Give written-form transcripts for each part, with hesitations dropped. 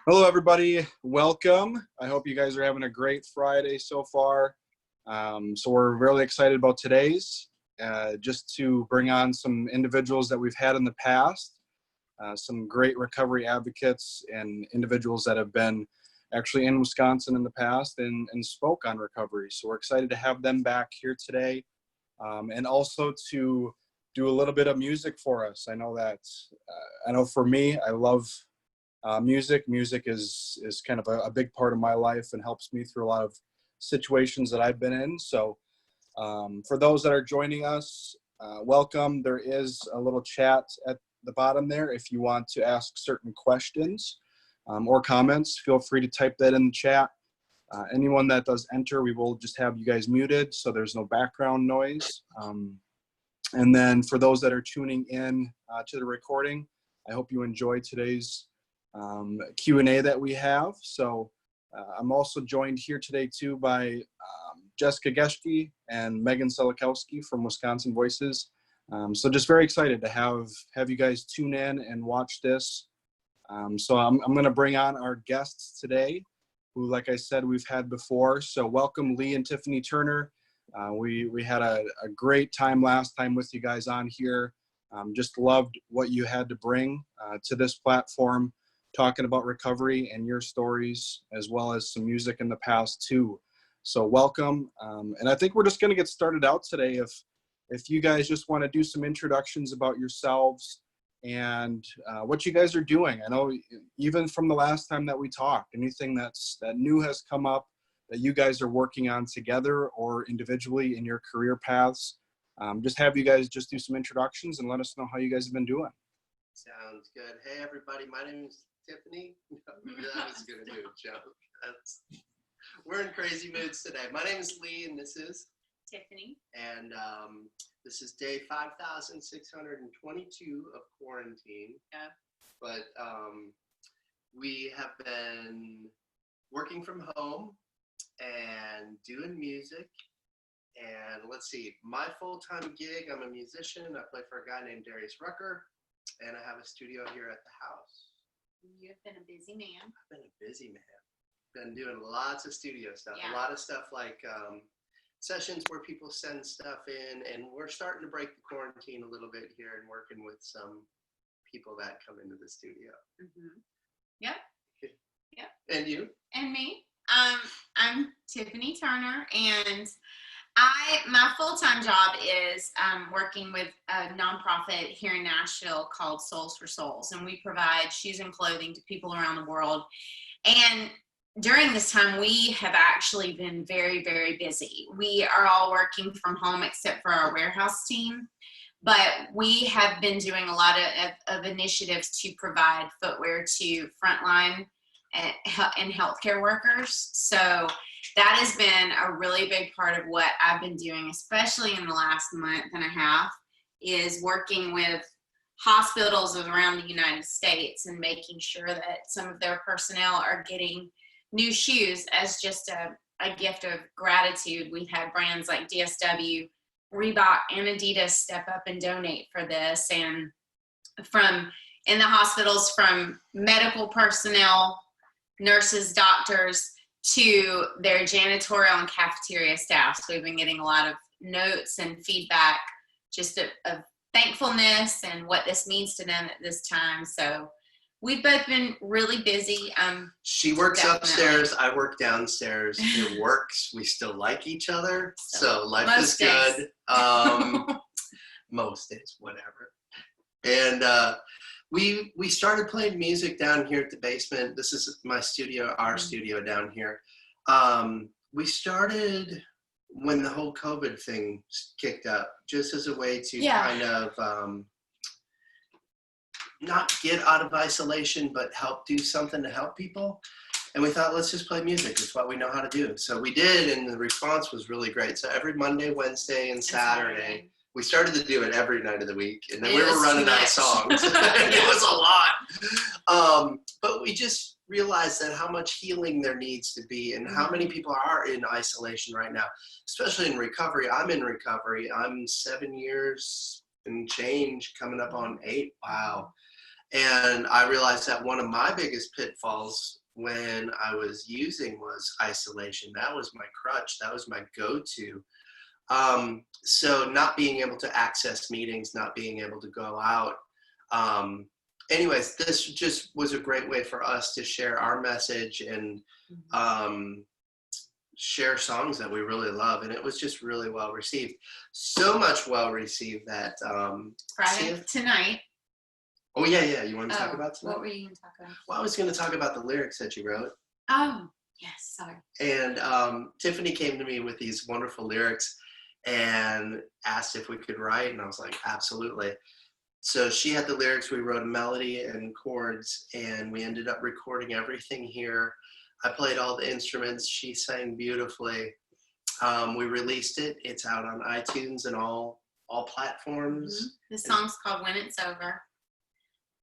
Hello, everybody. Welcome. I hope you guys are having a great Friday so far. So we're really excited about today's, just to bring on some individuals that we've had in the past, some great recovery advocates and individuals that have been actually in Wisconsin in the past and spoke on recovery. So we're excited to have them back here today, and also to do a little bit of music for us. I know for me, I love music. Music is kind of a big part of my life and helps me through a lot of situations that I've been in. So for those that are joining us, welcome. There is a little chat at the bottom there. If you want to ask certain questions or comments, feel free to type that in the chat. Anyone that does enter, we will just have you guys muted so there's no background noise. And then for those that are tuning in to the recording, I hope you enjoy today's Q&A that we have. So I'm also joined here today too by Jessica Geschke and Megan Selakowski from Wisconsin Voices. So just very excited to have you guys tune in and watch this. So I'm going to bring on our guests today, who, like I said, we've had before. So welcome, Lee and Tiffany Turner. We had a great time last time with you guys on here. Just loved what you had to bring to this platform, talking about recovery and your stories, as well as some music in the past too. So welcome. And I think we're just going to get started out today. If you guys just want to do some introductions about yourselves and what you guys are doing. I know even from the last time that we talked, anything that new has come up that you guys are working on together or individually in your career paths. Just have you guys just do some introductions and let us know how you guys have been doing. Sounds good. Hey, everybody. My name is Tiffany. I was going to do a joke. We're in crazy moods today. My name is Lee, and this is Tiffany. And this is day 5,622 of quarantine. Yeah. But we have been working from home and doing music. And let's see, my full-time gig, I'm a musician. I play for a guy named Darius Rucker, and I have a studio here at the house. You've been a busy man. I've been a busy man. Been doing lots of studio stuff. Yeah. A lot of stuff like sessions where people send stuff in, and we're starting to break the quarantine a little bit here and working with some people that come into the studio. Mm-hmm. Yep. Yep. And you? And me. I'm Tiffany Turner, and my full-time job is working with a nonprofit here in Nashville called Souls for Souls, and we provide shoes and clothing to people around the world. And during this time, we have actually been very, very busy. We are all working from home except for our warehouse team, but we have been doing a lot of initiatives to provide footwear to frontline and healthcare workers. So that has been a really big part of what I've been doing, especially in the last month and a half, is working with hospitals around the United States and making sure that some of their personnel are getting new shoes as just a gift of gratitude. We've had brands like DSW, Reebok, and Adidas step up and donate for this. And in the hospitals, from medical personnel, nurses, doctors, to their janitorial and cafeteria staff. So we've been getting a lot of notes and feedback just of thankfulness and what this means to them at this time. So we've both been really busy. She works Definitely. Upstairs, I work downstairs. It works. We still like each other. So life is days. good. Most days, whatever. And we started playing music down here at the basement. This is my studio, our studio down here. We started when the whole COVID thing kicked up, just as a way to kind of not get out of isolation, but help do something to help people. And we thought, let's just play music. It's what we know how to do. So we did, and the response was really great. So every Monday, Wednesday, and Saturday, we started to do it every night of the week, and then we were running out of songs. It was a lot. But we just realized that how much healing there needs to be, and how many people are in isolation right now, especially in recovery. I'm in recovery. I'm 7 years and change, coming up on 8. Wow. And I realized that one of my biggest pitfalls when I was using was isolation. That was my crutch. That was my go-to. So not being able to access meetings, not being able to go out. Anyways, this just was a great way for us to share our message and share songs that we really love. And it was just really well received. So much well received that Friday tonight. Oh yeah. You want to talk about tonight? What were you going to talk about? Well, I was going to talk about the lyrics that you wrote. Oh, yes, sorry. And Tiffany came to me with these wonderful lyrics and asked if we could write, and I was like, absolutely. So she had the lyrics, we wrote a melody and chords, and we ended up recording everything here. I played all the instruments, she sang beautifully. We released it, it's out on iTunes and all platforms. The song's called When It's Over.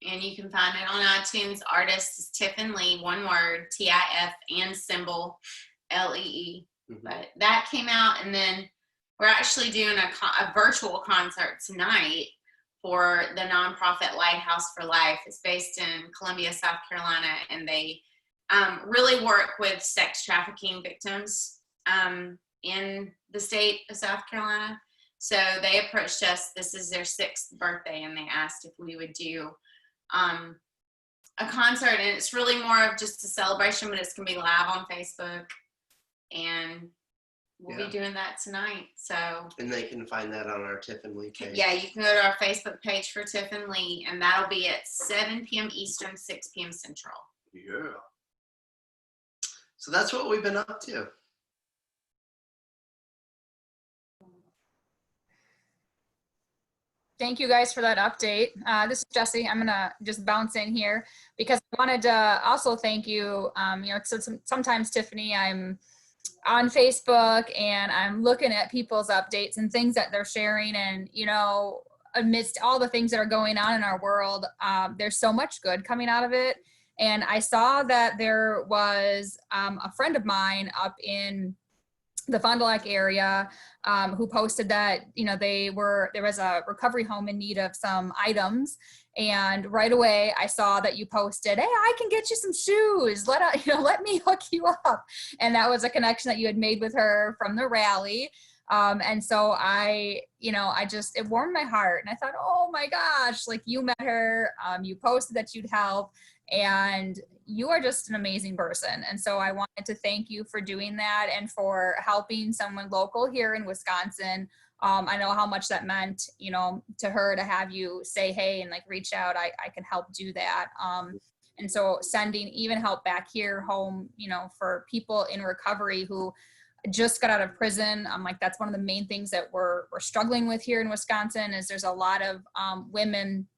And you can find it on iTunes. Artist is Tiffany Lee, one word, T-I-F and symbol L-E-E. But that came out, and then we're actually doing a virtual concert tonight for the nonprofit Lighthouse for Life. It's based in Columbia, South Carolina, and they really work with sex trafficking victims in the state of South Carolina. So they approached us. This is their 6th birthday, and they asked if we would do a concert, and it's really more of just a celebration, but it's gonna be live on Facebook, and we'll be doing that tonight. So, and they can find that on our Tiffany Lee page. Yeah, you can go to our Facebook page for Tiffany Lee, and that'll be at 7 p.m. Eastern, 6 p.m. Central. Yeah. So that's what we've been up to. Thank you guys for that update. This is Jessie. I'm gonna just bounce in here because I wanted to also thank you. So sometimes Tiffany, I'm on Facebook and I'm looking at people's updates and things that they're sharing, and amidst all the things that are going on in our world, there's so much good coming out of it. And I saw that there was a friend of mine up in the Fond du Lac area who posted that there was a recovery home in need of some items, and right away I saw that you posted, "Hey, I can get you some shoes, let me hook you up." And that was a connection that you had made with her from the rally. And so it warmed my heart, and I thought, oh my gosh, like, you met her, you posted that you'd help, and you are just an amazing person. And so I wanted to thank you for doing that and for helping someone local here in Wisconsin. I know how much that meant, to her, to have you say, hey, and like reach out, I can help do that. And so sending even help back here home, for people in recovery who just got out of prison. Like, that's one of the main things that we're struggling with here in Wisconsin, is there's a lot of women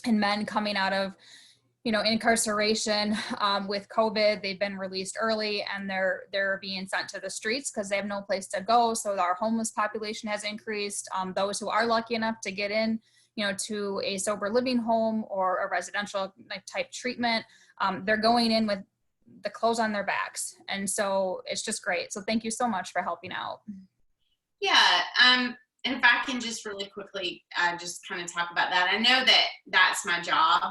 and men coming out of incarceration with COVID. They've been released early, and they're being sent to the streets because they have no place to go. So our homeless population has increased. Those who are lucky enough to get in, to a sober living home or a residential type treatment, they're going in with the clothes on their backs. And so it's just great. So thank you so much for helping out. Yeah. And if I can just really quickly just kind of talk about that. I know that that's my job.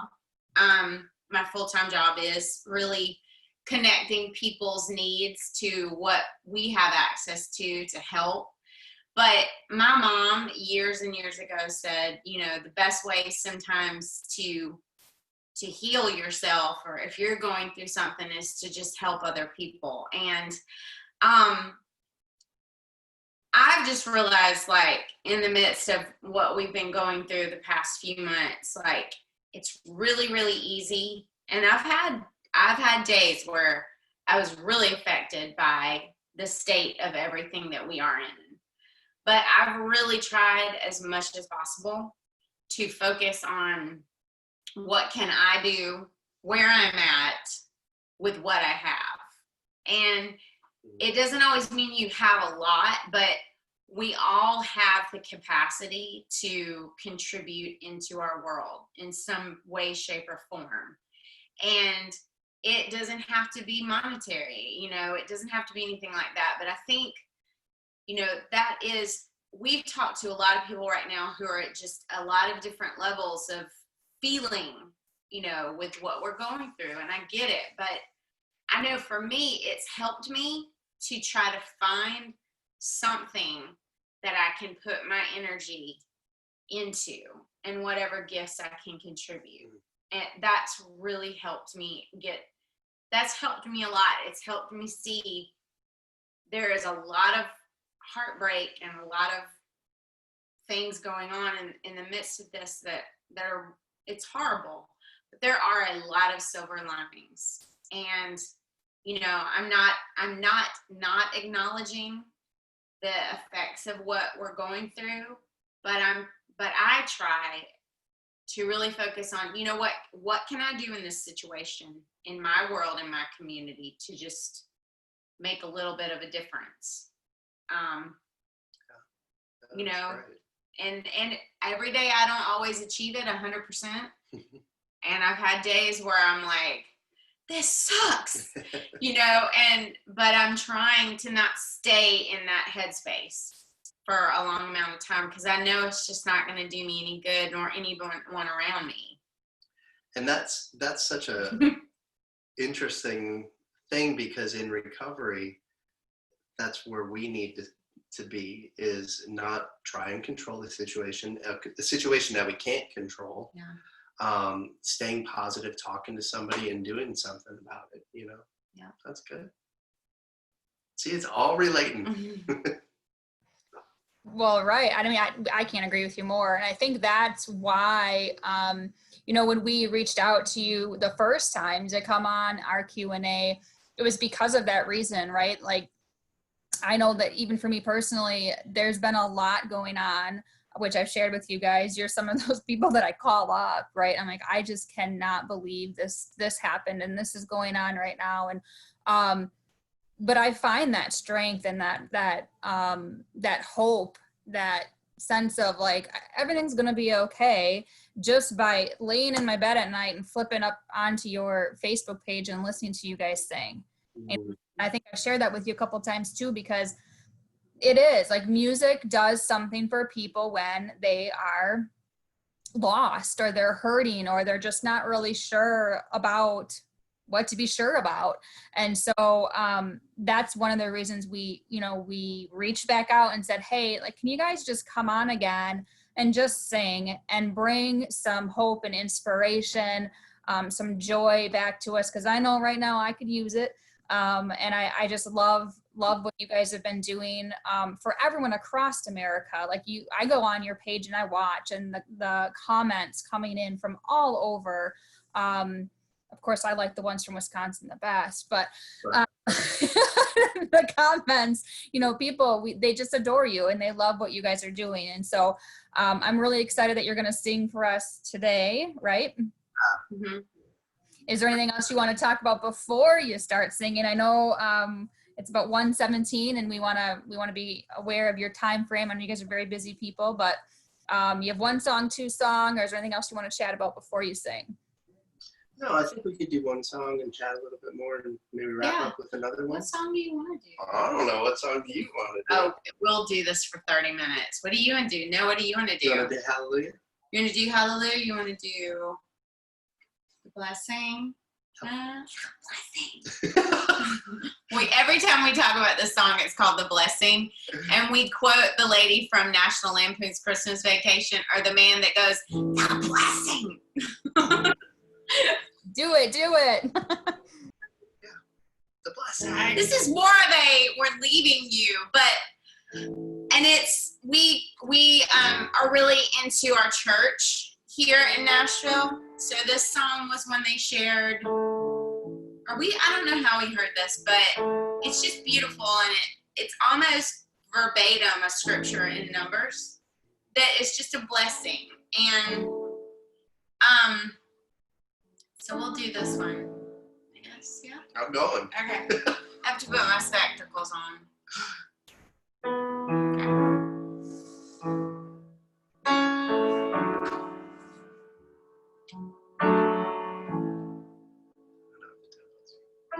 My full-time job is really connecting people's needs to what we have access to help. But my mom years and years ago said, the best way sometimes to heal yourself, or if you're going through something, is to just help other people. And I've just realized, like, in the midst of what we've been going through the past few months, like, it's really, really easy. And I've had days where I was really affected by the state of everything that we are in. But I've really tried as much as possible to focus on what can I do, where I'm at, with what I have. And it doesn't always mean you have a lot, but we all have the capacity to contribute into our world in some way, shape, or form. And it doesn't have to be monetary, it doesn't have to be anything like that. But I think, we've talked to a lot of people right now who are at just a lot of different levels of feeling with what we're going through, and I get it. But I know for me, it's helped me to try to find something that I can put my energy into and whatever gifts I can contribute. And that's really helped me that's helped me a lot. It's helped me see there is a lot of heartbreak and a lot of things going on in the midst of this that are, it's horrible, but there are a lot of silver linings. And I'm not acknowledging the effects of what we're going through, but I try to really focus on, what can I do in this situation, in my world, in my community, to just make a little bit of a difference. And every day I don't always achieve it 100%. And I've had days where I'm like, this sucks, but I'm trying to not stay in that headspace for a long amount of time, because I know it's just not going to do me any good, nor anyone around me. And that's such a interesting thing, because in recovery, that's where we need to be, is not try and control the situation that we can't control. Yeah. Staying positive, talking to somebody and doing something about it, Yeah. That's good. See, it's all relating. Mm-hmm. Well, right. I mean, I can't agree with you more. And I think that's why, when we reached out to you the first time to come on our Q&A, it was because of that reason, right? Like, I know that even for me personally, there's been a lot going on, which I've shared with you guys. You're some of those people that I call up, right? I'm like, I just cannot believe this happened and this is going on right now. And, but I find that strength and that hope, that sense of like, everything's going to be okay, just by laying in my bed at night and flipping up onto your Facebook page and listening to you guys sing. And I think I've shared that with you a couple of times too, because it is like, music does something for people when they are lost, or they're hurting, or they're just not really sure about what to be sure about. And so that's one of the reasons we reached back out and said, hey, like, can you guys just come on again and just sing and bring some hope and inspiration, some joy back to us? Because I know right now I could use it. And I just love what you guys have been doing for everyone across America. Like, I go on your page and I watch, and the comments coming in from all over. Of course, I like the ones from Wisconsin the best, but the comments, people, they just adore you and they love what you guys are doing. And so I'm really excited that you're going to sing for us today, right? Mm-hmm. Is there anything else you want to talk about before you start singing? I know it's about 1:17, and we want to be aware of your time frame. I know you guys are very busy people, but you have one song, two song, or is there anything else you want to chat about before you sing? No, I think we could do one song and chat a little bit more, and maybe wrap up with another one. What song do you want to do? I don't know. What song do you want to do? Oh, we'll do this for 30 minutes. What do you want to do? No, what do you want to do? You want to do Hallelujah? You want to do Hallelujah? You want to do the blessing? Blessing. Every time we talk about this song, it's called The Blessing. And we quote the lady from National Lampoon's Christmas Vacation, or the man that goes, the blessing. Do it. Yeah. The blessing. This is more of a, we're leaving you, and it's, we are really into our church here in Nashville. So this song was one they shared, I don't know how we heard this, but it's just beautiful, and it's almost verbatim a scripture in Numbers that is just a blessing. And so we'll do this one, I guess. Yeah, I'm going. okay. I have to put my spectacles on.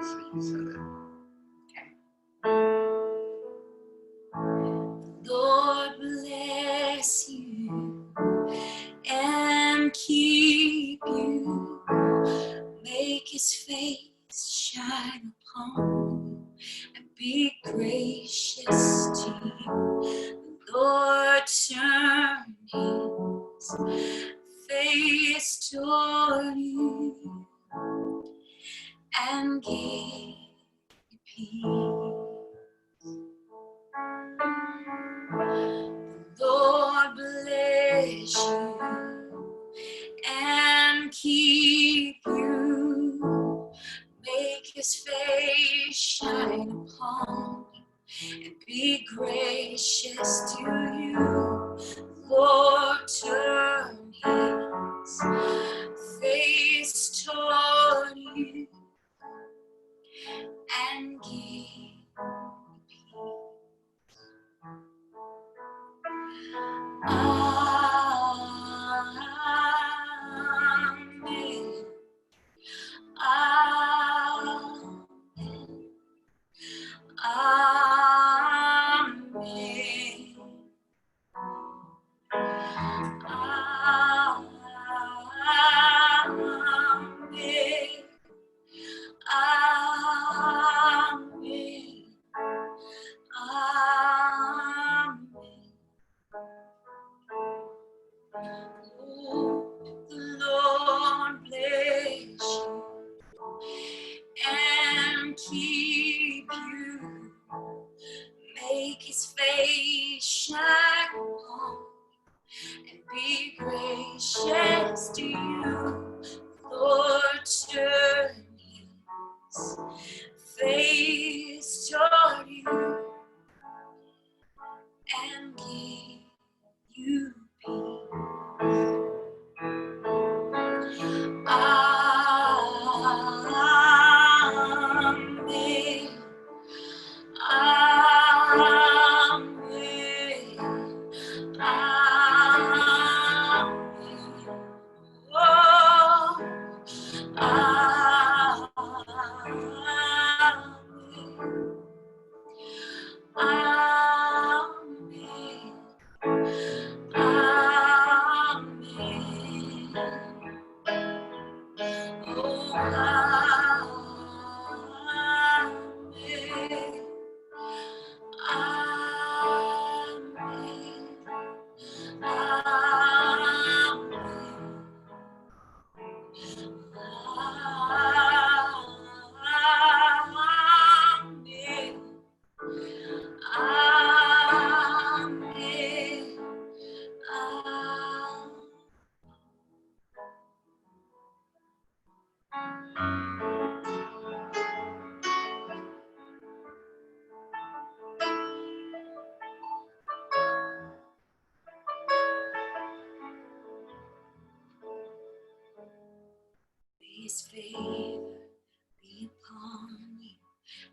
So you said it. Lord bless you and keep you. his face shine upon you and be gracious to you. The Lord turn his face toward you and give you peace. The Lord bless you and keep you. Make his face shine upon you and be gracious to you. Lord, turn his face toward you and give you peace. Amen. Amen. Amen. Amen. Amen. Amen. Oh, the Lord bless you and keep you. Make his face shine upon you and be gracious to you. Lord, turn his face toward you and give you peace. Amen. Amen. Amen. Oh, amen. Amen. Amen. Oh, amen. Amen. Amen. Amen. His favor be upon you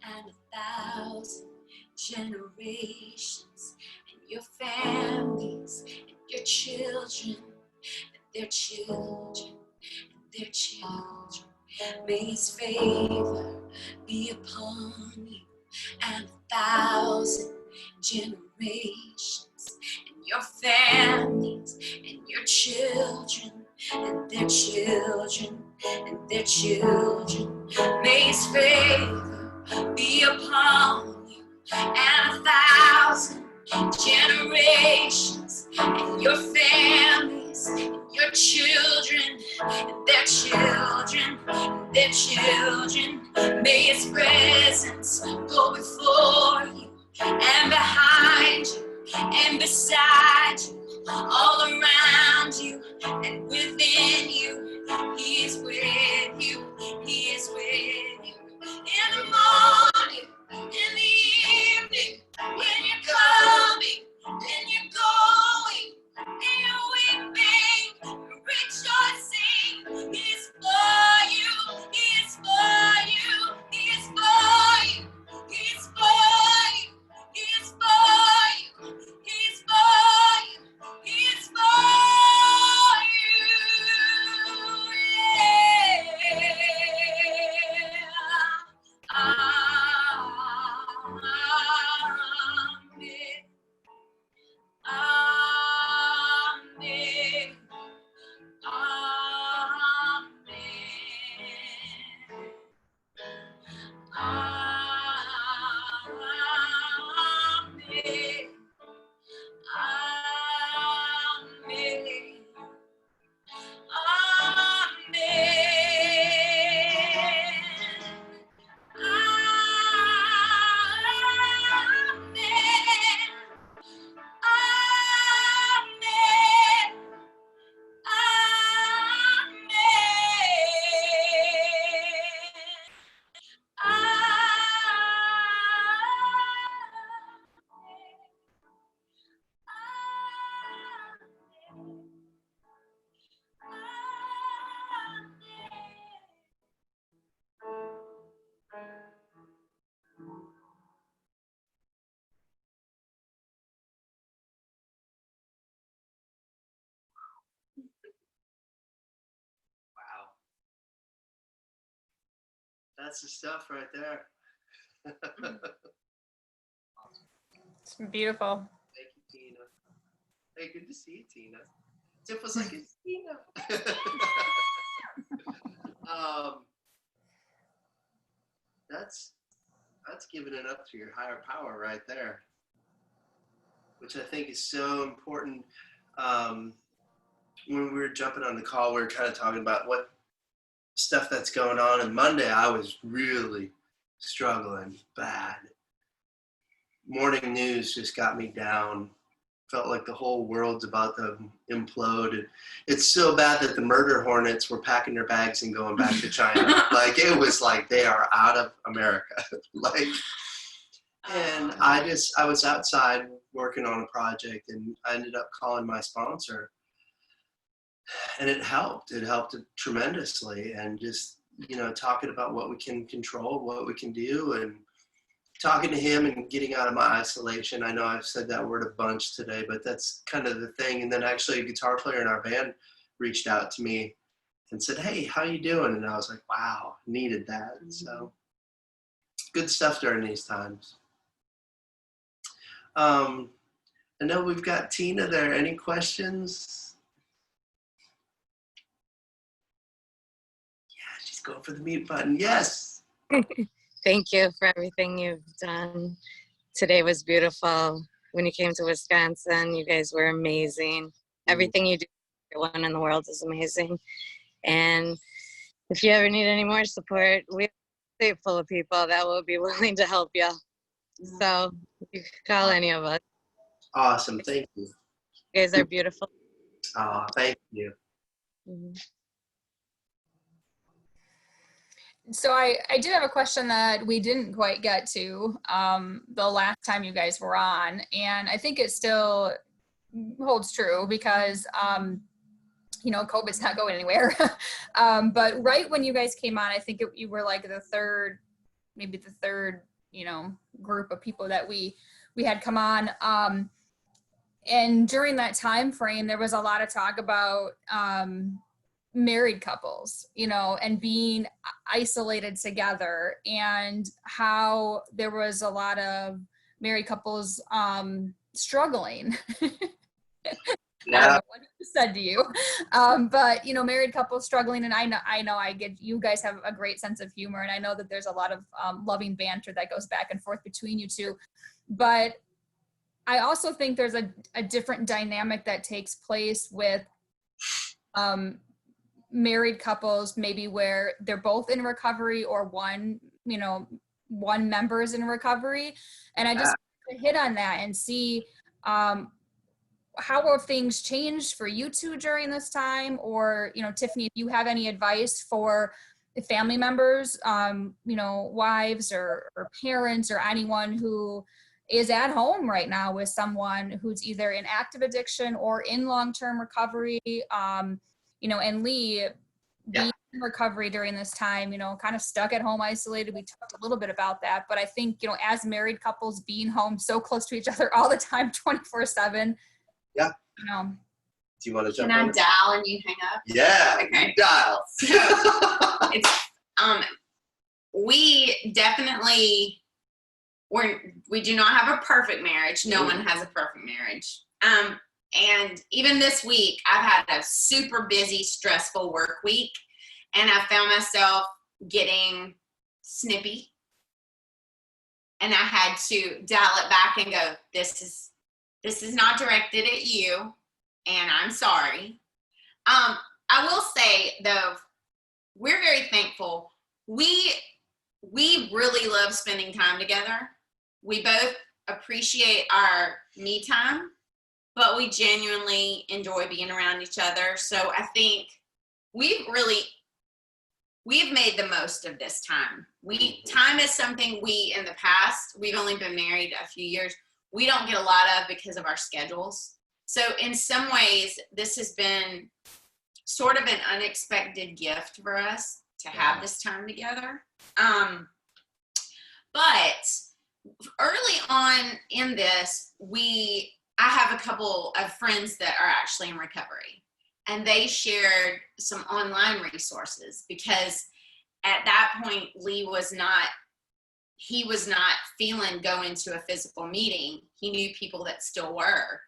and 1,000 generations, and your families, and your children, and their children, and their children. May his favor be upon you and 1,000 generations, and your families, and your children, and their children, and their children. May his favor be upon you and 1,000 generations, and your families, and your children, and their children, and their children. May his presence go before you and behind you and beside you, all around you and within you. He is with you. He is with you. In the morning, in the evening, when you're coming, when you're going, and you're weeping, rejoicing. He's for you. He's for you. He's for you. He's for you. He's for you. He's for you. He's for you. Yeah. That's the stuff right there. It's beautiful. Thank you, Tina. Hey, good to see you, Tina. Tiff was like, it's Tina. That's giving it up to your higher power right there, which I think is so important. When we were jumping on the call, we were kind of talking about what stuff that's going on. And Monday, I was really struggling bad. Morning news just got me down. Felt like the whole world's about to implode. It's so bad that the murder hornets were packing their bags and going back to China. Like, it was like they are out of America. Like, and I was outside working on a project, and I ended up calling my sponsor, and it helped tremendously. And just, talking about what we can control, what we can do, and talking to him and getting out of my isolation. I know I've said that word a bunch today, but that's kind of the thing. And then actually a guitar player in our band reached out to me and said, "Hey, how you doing?" And I was like, wow, needed that. So good stuff during these times. I know we've got Tina there. Any questions? Yeah, she's going for the mute button. Yes. Thank you for everything you've done. Today was beautiful. When you came to Wisconsin, you guys were amazing. Everything you do for everyone in the world is amazing. And if you ever need any more support, we have a state full of people that will be willing to help you. So you can call any of us. Awesome. Thank you. You guys are beautiful. Oh, thank you. Mhm. So I do have a question that we didn't quite get to the last time you guys were on, and I think it still holds true because COVID's not going anywhere. But right when you guys came on, I think you were like the third group of people that we had come on. And during that time frame, there was a lot of talk about married couples, and being isolated together, and how there was a lot of married couples struggling. Yeah. I don't know what he said to you, but married couples struggling, and I know I get, you guys have a great sense of humor, and I know that there's a lot of loving banter that goes back and forth between you two, but I also think there's a different dynamic that takes place with married couples, maybe where they're both in recovery, or one member is in recovery. And I just want to hit on that and see how have things changed for you two during this time, or Tiffany, if you have any advice for family members, wives or parents or anyone who is at home right now with someone who's either in active addiction or in long-term recovery. And Lee, being in recovery during this time, kind of stuck at home, isolated. We talked a little bit about that, but I think, as married couples, being home so close to each other all the time, 24/7. Yeah. Do you want to jump Can in? I dial and you hang up? Yeah, Okay. you dial. It's we definitely we do not have a perfect marriage. No one has a perfect marriage. And even this week, I've had a super busy, stressful work week, and I found myself getting snippy. And I had to dial it back and go, this is not directed at you, and I'm sorry. I will say, though, we're very thankful. We really love spending time together. We both appreciate our me time, but we genuinely enjoy being around each other. So I think we've made the most of this time. Time is something in the past, we've only been married a few years, we don't get a lot of because of our schedules. So in some ways, this has been sort of an unexpected gift for us to have this time together. But early on in this, I have a couple of friends that are actually in recovery, and they shared some online resources because at that point, Lee was not feeling going to a physical meeting. He knew people that still were,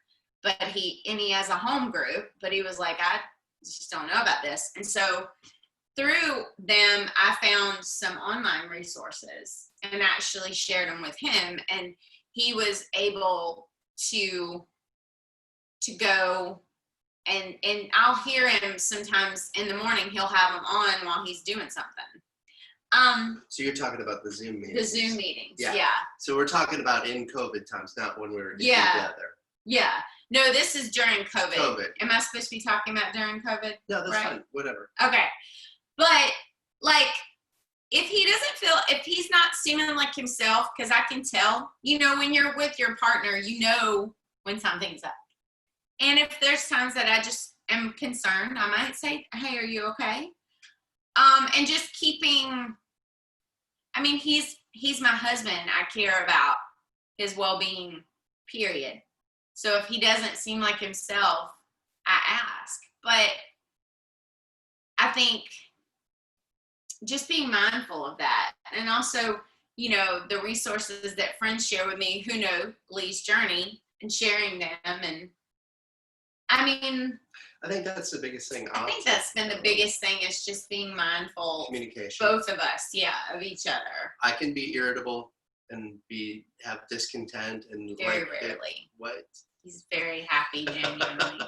but he has a home group, but he was like, I just don't know about this. And so through them, I found some online resources and actually shared them with him. And he was able to go and I'll hear him sometimes in the morning. He'll have them on while he's doing something. So you're talking about the Zoom meetings. The Zoom meetings, yeah. So we're talking about in COVID times, not when we were getting together. Yeah. No, this is during COVID. COVID. Am I supposed to be talking about during COVID? No, that's fine. Whatever. Okay. But like, if he's not seeming like himself, because I can tell, when you're with your partner, when something's up. And if there's times that I just am concerned, I might say, hey, are you okay? And just keeping, he's my husband. I care about his well-being, period. So if he doesn't seem like himself, I ask. But I think just being mindful of that. And also, the resources that friends share with me who know Lee's journey and sharing them. And I think that's the biggest thing. I think that's been the biggest thing, is just being mindful. Communication. Both of us, of each other. I can be irritable and have discontent and very rarely. What? He's very happy, genuinely.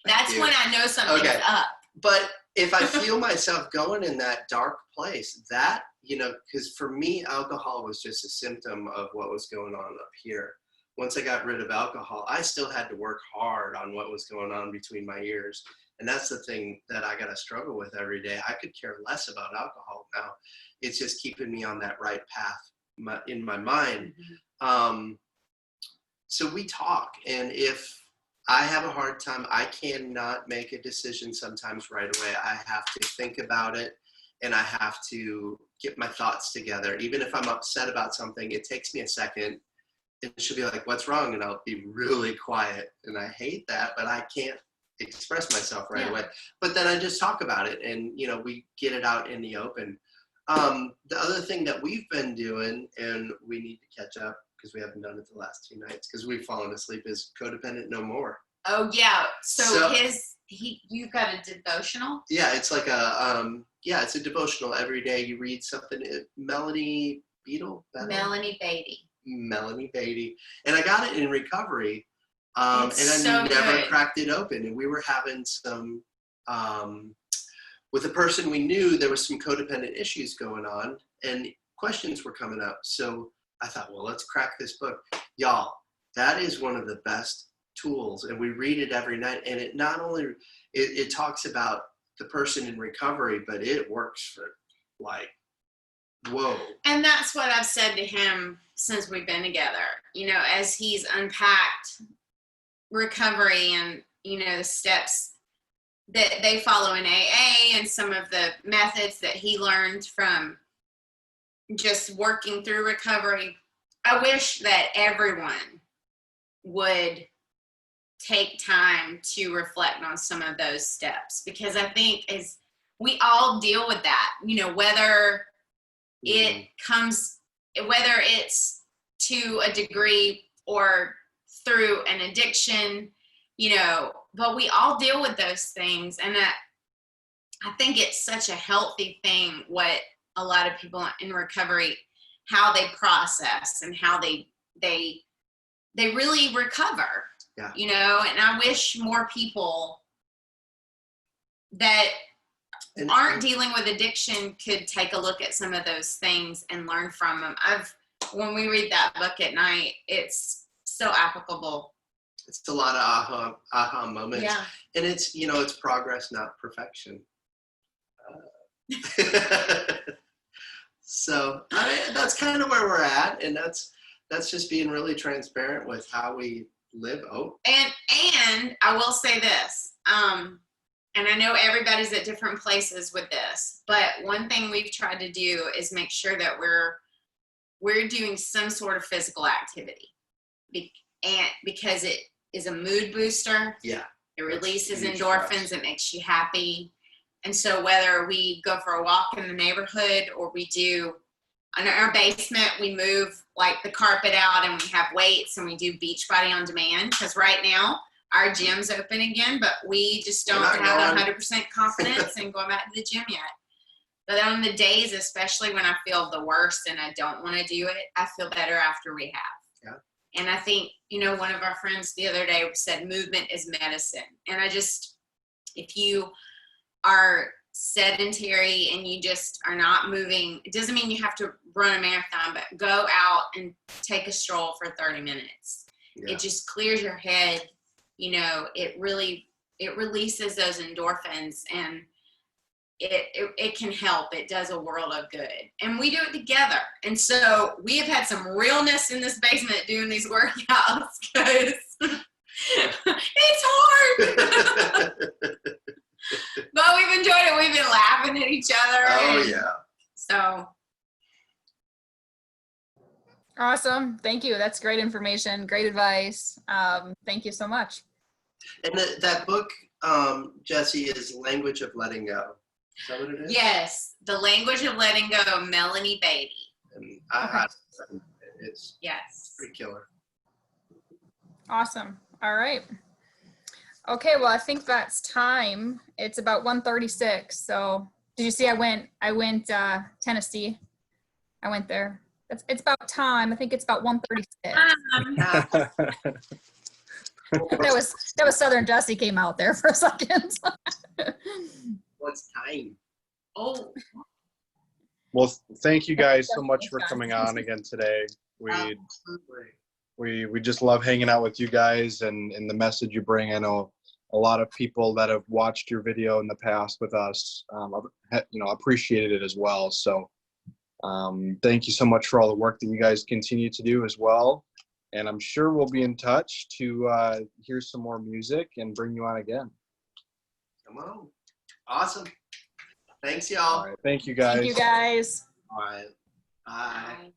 That's when I know something's up. But if I feel myself going in that dark place, that, because for me, alcohol was just a symptom of what was going on up here. Once I got rid of alcohol, I still had to work hard on what was going on between my ears. And that's the thing that I got to struggle with every day. I could care less about alcohol now. It's just keeping me on that right path in my mind. Mm-hmm. So we talk. And if I have a hard time, I cannot make a decision sometimes right away. I have to think about it, and I have to get my thoughts together. Even if I'm upset about something, it takes me a second. And she'll be like, what's wrong? And I'll be really quiet. And I hate that, but I can't express myself right away. But then I just talk about it, and, we get it out in the open. The other thing that we've been doing, and we need to catch up because we haven't done it the last 2 nights because we've fallen asleep, is Codependent No More. Oh, yeah. So you've got a devotional? Yeah, it's like it's a devotional. Every day you read something. Melanie Beadle? Melanie Beatty. Melanie Beatty. And I got it in recovery. And I never cracked it open. And we were having some, with a person we knew, there was some codependent issues going on and questions were coming up. So I thought, well, let's crack this book. Y'all, that is one of the best tools. And we read it every night. And it not only, it talks about the person in recovery, but it works for whoa. And that's what I've said to him since we've been together, as he's unpacked recovery and, the steps that they follow in AA and some of the methods that he learned from just working through recovery. I wish that everyone would take time to reflect on some of those steps, because I think we all deal with that, whether whether it's to a degree or through an addiction, but we all deal with those things. And I think it's such a healthy thing what a lot of people in recovery, how they process and how they really recover, and I wish more people that aren't dealing with addiction could take a look at some of those things and learn from them. When we read that book at night, it's so applicable. It's a lot of aha moments. Yeah. And it's, it's progress, not perfection. So that's kind of where we're at. And that's just being really transparent with how we live. Oh. And I will say this, and I know everybody's at different places with this, but one thing we've tried to do is make sure that we're doing some sort of physical activity, because it is a mood booster. Yeah. It releases endorphins. It makes you happy. And so whether we go for a walk in the neighborhood or we do in our basement, we move like the carpet out and we have weights and we do Beachbody on demand, because right now our gym's open again, but we just don't have 100% confidence in going back to the gym yet. But on the days, especially when I feel the worst and I don't want to do it, I feel better after rehab. Yeah. And I think, one of our friends the other day said movement is medicine. And if you are sedentary and you just are not moving, it doesn't mean you have to run a marathon, but go out and take a stroll for 30 minutes. Yeah. It just clears your head. It releases those endorphins, and it can help. It does a world of good, and we do it together. And so we have had some realness in this basement doing these workouts, because it's hard. But we've enjoyed it. We've been laughing at each other. Oh, yeah. So. Awesome. Thank you. That's great information. Great advice. Thank you so much. And that book, Jesse, is Language of Letting Go. Is that what it is? Yes. The Language of Letting Go, Melanie Beatty. And it's pretty killer. Awesome. All right. Okay, well, I think that's time. It's about 1:36. So did you see I went Tennessee? I went there. It's about time. I think it's about 1:36. That was Southern Jesse came out there for a second. What's time? Oh. Well, thank you guys so much for coming on again today. We just love hanging out with you guys and the message you bring. I know a lot of people that have watched your video in the past with us, appreciated it as well. So thank you so much for all the work that you guys continue to do as well. And I'm sure we'll be in touch to hear some more music and bring you on again. Come on. Awesome. Thanks, y'all. All right. Thank you, guys. Thank you, guys. All right. Bye. Bye.